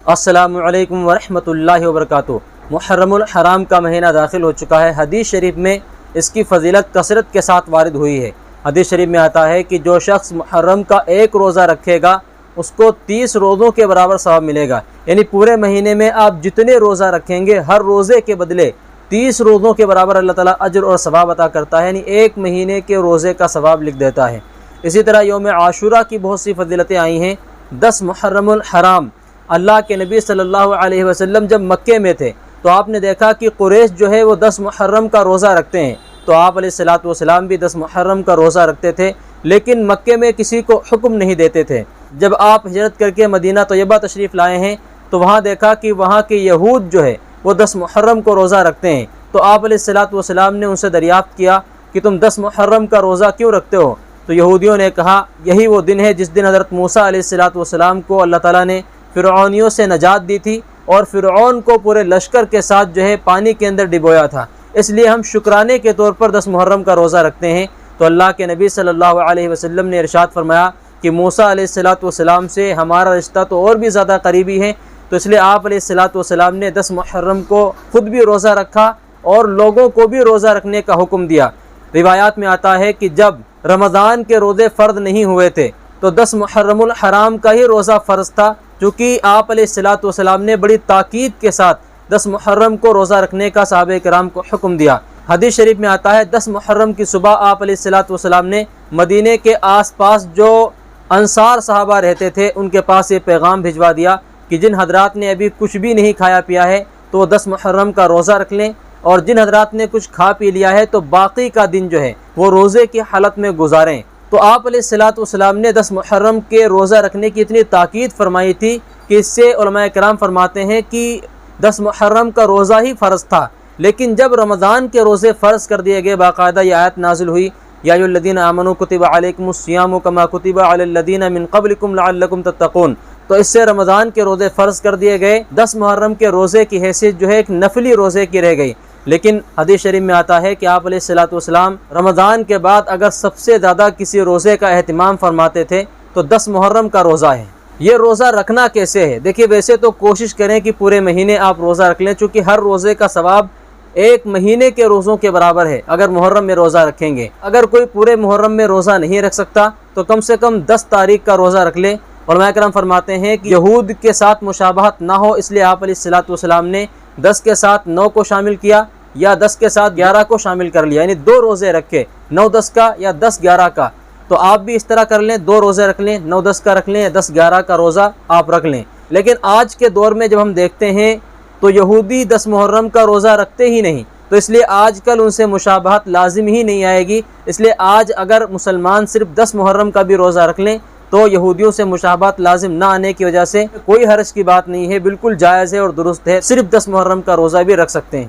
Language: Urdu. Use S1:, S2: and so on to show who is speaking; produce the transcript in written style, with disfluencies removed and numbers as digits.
S1: السلام علیکم ورحمۃ اللہ وبرکاتہ۔ محرم الحرام کا مہینہ داخل ہو چکا ہے۔ حدیث شریف میں اس کی فضیلت کثرت کے ساتھ وارد ہوئی ہے۔ حدیث شریف میں آتا ہے کہ جو شخص محرم کا ایک روزہ رکھے گا اس کو 30 روزوں کے برابر ثواب ملے گا۔ یعنی پورے مہینے میں آپ جتنے روزہ رکھیں گے ہر روزے کے بدلے 30 روزوں کے برابر اللہ تعالیٰ اجر اور ثواب عطا کرتا ہے، یعنی ایک مہینے کے روزے کا ثواب لکھ دیتا ہے۔ اسی طرح یوم عاشورہ کی بہت سی فضیلتیں آئی ہیں۔ 10 محرم الحرام، اللہ کے نبی صلی اللہ علیہ وسلم جب مکے میں تھے تو آپ نے دیکھا کہ قریش جو ہے وہ 10 محرم کا روزہ رکھتے ہیں، تو آپ علیہ السلام بھی 10 محرم کا روزہ رکھتے تھے، لیکن مکے میں کسی کو حکم نہیں دیتے تھے۔ جب آپ ہجرت کر کے مدینہ طیبہ تشریف لائے ہیں تو وہاں دیکھا کہ وہاں کے یہود جو ہے وہ 10 محرم کو روزہ رکھتے ہیں، تو آپ علیہ السلام نے ان سے دریافت کیا کہ تم 10 محرم کا روزہ کیوں رکھتے ہو؟ تو یہودیوں نے کہا یہی وہ دن ہے جس دن حضرت موسیٰ علیہ السلام کو اللہ تعالیٰ نے فرعونیوں سے نجات دی تھی اور فرعون کو پورے لشکر کے ساتھ جو ہے پانی کے اندر ڈبویا تھا، اس لیے ہم شکرانے کے طور پر 10 محرم کا روزہ رکھتے ہیں۔ تو اللہ کے نبی صلی اللہ علیہ وسلم نے ارشاد فرمایا کہ موسیٰ علیہ السلام سے ہمارا رشتہ تو اور بھی زیادہ قریبی ہے، تو اس لیے آپ علیہ السلام نے 10 محرم کو خود بھی روزہ رکھا اور لوگوں کو بھی روزہ رکھنے کا حکم دیا۔ روایات میں آتا ہے کہ جب رمضان کے روزے فرض نہیں ہوئے تھے تو 10 محرم الحرام کا ہی روزہ فرض تھا، چونکہ آپ علیہ السلام نے بڑی تاکید کے ساتھ 10 محرم کو روزہ رکھنے کا صحابہ کرام کو حکم دیا۔ حدیث شریف میں آتا ہے 10 محرم کی صبح آپ علیہ السلام نے مدینے کے آس پاس جو انصار صحابہ رہتے تھے ان کے پاس یہ پیغام بھجوا دیا کہ جن حضرات نے ابھی کچھ بھی نہیں کھایا پیا ہے تو وہ 10 محرم کا روزہ رکھ لیں، اور جن حضرات نے کچھ کھا پی لیا ہے تو باقی کا دن جو ہے وہ روزے کی حالت میں گزاریں۔ تو آپ علیہ السلام نے 10 محرم کے روزہ رکھنے کی اتنی تاکید فرمائی تھی کہ اس سے علماء کرام فرماتے ہیں کہ 10 محرم کا روزہ ہی فرض تھا، لیکن جب رمضان کے روزے فرض کر دیے گئے باقاعدہ یہ آیت نازل ہوئی یا ایھا الذین آمنوا کتب علیکم الصیام کما کتب علی الذین من قبلکم لعلکم تتقون، تو اس سے رمضان کے روزے فرض کر دیے گئے۔ 10 محرم کے روزے کی حیثیت جو ہے ایک نفلی روزے کی رہ گئی، لیکن حدیث شریف میں آتا ہے کہ آپ علیہ السلام رمضان کے بعد اگر سب سے زیادہ کسی روزے کا اہتمام فرماتے تھے تو 10 محرم کا روزہ ہے۔ یہ روزہ رکھنا کیسے ہے؟ دیکھیے ویسے تو کوشش کریں کہ پورے مہینے آپ روزہ رکھ لیں، چونکہ ہر روزے کا ثواب ایک مہینے کے روزوں کے برابر ہے اگر محرم میں روزہ رکھیں گے۔ اگر کوئی پورے محرم میں روزہ نہیں رکھ سکتا تو کم سے کم 10 تاریخ کا روزہ رکھ لے۔ علماء کرام فرماتے ہیں کہ یہود کے ساتھ مشابہت نہ ہو، اس لیے آپ علیہ السلام نے 10 کے ساتھ 9 کو شامل کیا یا 10 کے ساتھ 11 کو شامل کر لیا، یعنی 2 روزے رکھے، 9-10 کا یا 10-11 کا۔ تو آپ بھی اس طرح کر لیں، 2 روزے رکھ لیں، 9-10 کا رکھ لیں یا 10-11 کا روزہ آپ رکھ لیں۔ لیکن آج کے دور میں جب ہم دیکھتے ہیں تو یہودی 10 محرم کا روزہ رکھتے ہی نہیں، تو اس لیے آج کل ان سے مشابہت لازم ہی نہیں آئے گی۔ اس لیے آج اگر مسلمان صرف 10 محرم کا بھی روزہ رکھ لیں تو یہودیوں سے مشابہت لازم نہ آنے کی وجہ سے کوئی حرج کی بات نہیں ہے، بالکل جائز ہے اور درست ہے، صرف 10 محرم کا روزہ بھی رکھ سکتے ہیں۔